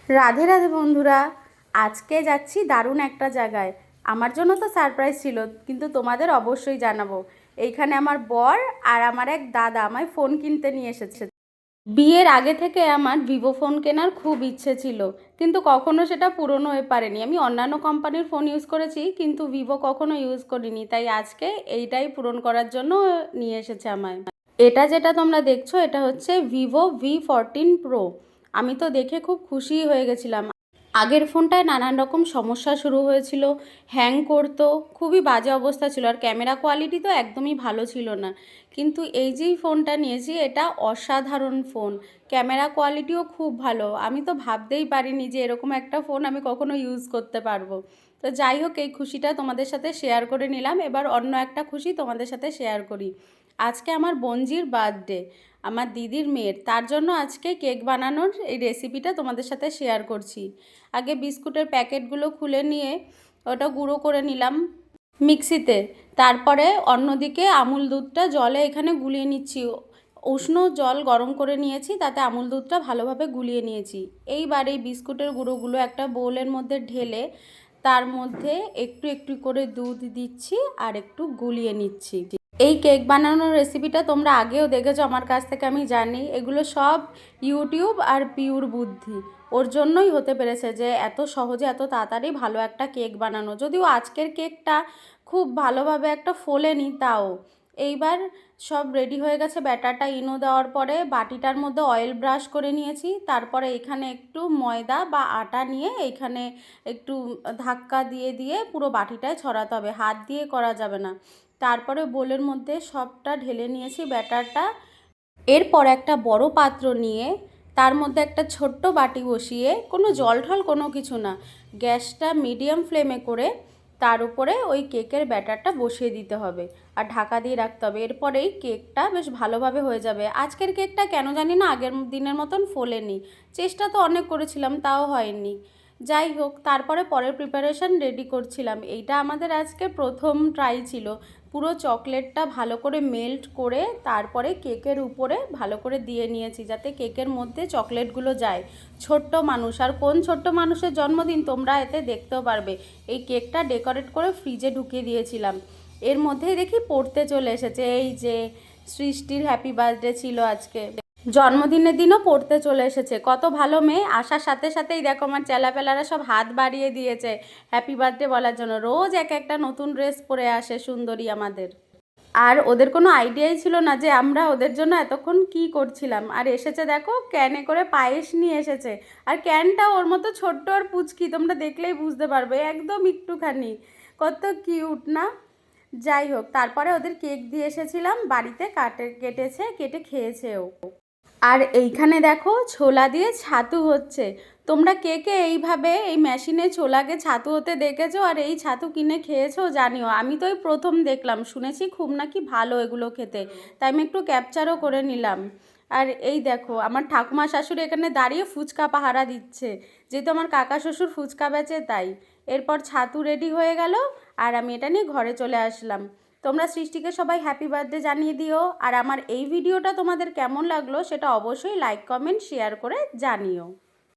রাধে রাধে বন্ধুরা, আজকে যাচ্ছি দারুণ একটা জায়গায়। আমার জন্য তো সারপ্রাইজ ছিল, কিন্তু তোমাদের অবশ্যই জানাবো। এইখানে আমার বর আর আমার এক দাদা আমায় ফোন কিনতে নিয়ে এসেছে। বিয়ের আগে থেকে আমার ভিভো ফোন কেনার খুব ইচ্ছে ছিল, কিন্তু কখনো সেটা পূরণ হয়ে পারেনি। আমি অন্যান্য কোম্পানির ফোন ইউজ করেছি, কিন্তু ভিভো কখনো ইউজ করিনি, তাই আজকে এইটাই পূরণ করার জন্য নিয়ে এসেছে আমায়। এটা যেটা তোমরা দেখছো, এটা হচ্ছে ভিভো V14 Pro। আমি তো দেখে খুব খুশি হয়ে গেছিলাম। আগের ফোনটায় নানান রকম সমস্যা শুরু হয়েছিল, হ্যাং করতো, খুবই বাজে অবস্থা ছিল, আর ক্যামেরা কোয়ালিটি তো একদমই ভালো ছিল না। কিন্তু এই যেই ফোনটা নিয়েছি, এটা অসাধারণ ফোন। ক্যামেরা কোয়ালিটিও খুব ভালো। আমি তো ভাবতেই পারিনি যে এরকম একটা ফোন আমি কখনো ইউজ করতে পারবো। তো যাই হোক, এই খুশিটা তোমাদের সাথে শেয়ার করে নিলাম। এবার অন্য একটা খুশি তোমাদের সাথে শেয়ার করি। আজকে আমার বোনজির বার্থডে, আমার দিদির মেয়ের, তার জন্য আজকে কেক বানানোর এই রেসিপিটা তোমাদের সাথে শেয়ার করছি। আগে বিস্কুটের প্যাকেটগুলো খুলে নিয়ে ওটা গুঁড়ো করে নিলাম মিক্সিতে। তারপরে অন্যদিকে আমুল দুধটা জলে এখানে গুলিয়ে নিচ্ছি। উষ্ণ জল গরম করে নিয়েছি, তাতে আমুল দুধটা ভালোভাবে গুলিয়ে নিয়েছি। এইবার এই বিস্কুটের গুঁড়োগুলো একটা বোলের মধ্যে ঢেলে তার মধ্যে একটু একটু করে দুধ দিচ্ছি আর একটু গুলিয়ে নিচ্ছি। এই কেক বানানোর রেসিপিটা তোমরা আগেও দেখেছো আমার কাছ থেকে, আমি জানি। এগুলো সব ইউটিউব আর পিওর বুদ্ধি, ওর জন্যই হতে পেরেছে যে এত সহজে এত তাড়াতাড়ি ভালো একটা কেক বানানো। যদিও আজকের কেকটা খুব ভালোভাবে একটা ফোলেনি, তাও। এইবার সব রেডি হয়ে গেছে। ব্যাটারটা ইনো দেওয়ার পরে বাটিটার মধ্যে অয়েল ব্রাশ করে নিয়েছি। তারপরে এখানে একটু ময়দা বা আটা নিয়ে এইখানে একটু ধাক্কা দিয়ে দিয়ে পুরো বাটিটায় ছড়াতে হবে, হাত দিয়ে করা যাবে না। তারপরে বোলের মধ্যে সবটা ঢেলে নিয়েছি ব্যাটারটা। এরপর একটা বড় পাত্র নিয়ে তার মধ্যে একটা ছোট্ট বাটি বসিয়ে, কোনো জল ঢল কোনো কিছু না, গ্যাসটা মিডিয়াম ফ্লেমে করে তার উপরে ওই কেকের ব্যাটারটা বসিয়ে দিতে হবে আর ঢাকা দিয়ে রাখতে হবে। এরপরেই কেকটা বেশ ভালোভাবে হয়ে যাবে। আজকের কেকটা কেন জানি না আগের দিনের মতন ফোলেনি। চেষ্টা তো অনেক করেছিলাম, তাও হয়নি। যাই হোক, তারপরে পরের প্রিপারেশন রেডি করছিলাম। এইটা আমাদের আজকে প্রথম ট্রাই ছিল। পুরো চকলেটটা ভালো করে মেল্ট করে তারপরে কেকের উপরে ভালো করে দিয়ে নিয়েছি, যাতে কেকের মধ্যে চকলেটগুলো যায়। ছোট্ট মানুষ, আর কোন ছোট্ট মানুষের জন্মদিন তোমরা এতে দেখতেও পারবে। এই কেকটা ডেকোরেট করে ফ্রিজে ঢুকিয়ে দিয়েছিলাম। এর মধ্যেই দেখি পড়তে চলে এসেছে, এই যে সৃষ্টির হ্যাপি বার্থডে ছিল আজকে। জন্মদিনের দিনও পড়তে চলে এসেছে। কত ভালো মেয়ে, আসার সাথে সাথেই দেখো আমার চেলাপেলারা সব হাত বাড়িয়ে দিয়েছে হ্যাপি বার্থডে বলার জন্য। রোজ এক একটা নতুন ড্রেস পরে আসে সুন্দরী আমাদের। আর ওদের কোনো আইডিয়াই ছিল না যে আমরা ওদের জন্য এতক্ষণ কি করছিলাম। আর এসেছে দেখো, ক্যানে করে পায়েস নিয়ে এসেছে। আর ক্যানটা ওর মতো ছোট্ট আর পুচকি, তোমরা দেখলেই বুঝতে পারবে, একদম একটুখানি। কত কিউট না? যাই হোক, তারপরে ওদের কেক দিয়ে এসেছিলাম, বাড়িতে কেটেছে, কেটে খেয়েছেও। আর এইখানে দেখো ছোলা দিয়ে ছাতু হচ্ছে। তোমরা কে কে এইভাবে এই মেশিনে ছোলাকে ছাতু হতে দেখেছো আর এই ছাতু কিনে খেয়েছো জানিও। আমি তো এই প্রথম দেখলাম, শুনেছি খুব নাকি ভালো এগুলো খেতে, তাই আমি একটু ক্যাপচারও করে নিলাম। আর এই দেখো আমার ঠাকুমা শাশুড়ি এখানে দাঁড়িয়ে ফুচকা পাহারা দিচ্ছে, যেহেতু আমার কাকা শ্বশুর ফুচকা বেচে তাই। এরপর ছাতু রেডি হয়ে গেল আর আমি এটা নিয়ে ঘরে চলে আসলাম। তোমরা সৃষ্টিকে সবাই হ্যাপি বার্থডে জানিয়ে দিও। আর আমার এই ভিডিওটা তোমাদের কেমন লাগলো সেটা অবশ্যই লাইক কমেন্ট শেয়ার করে জানিও।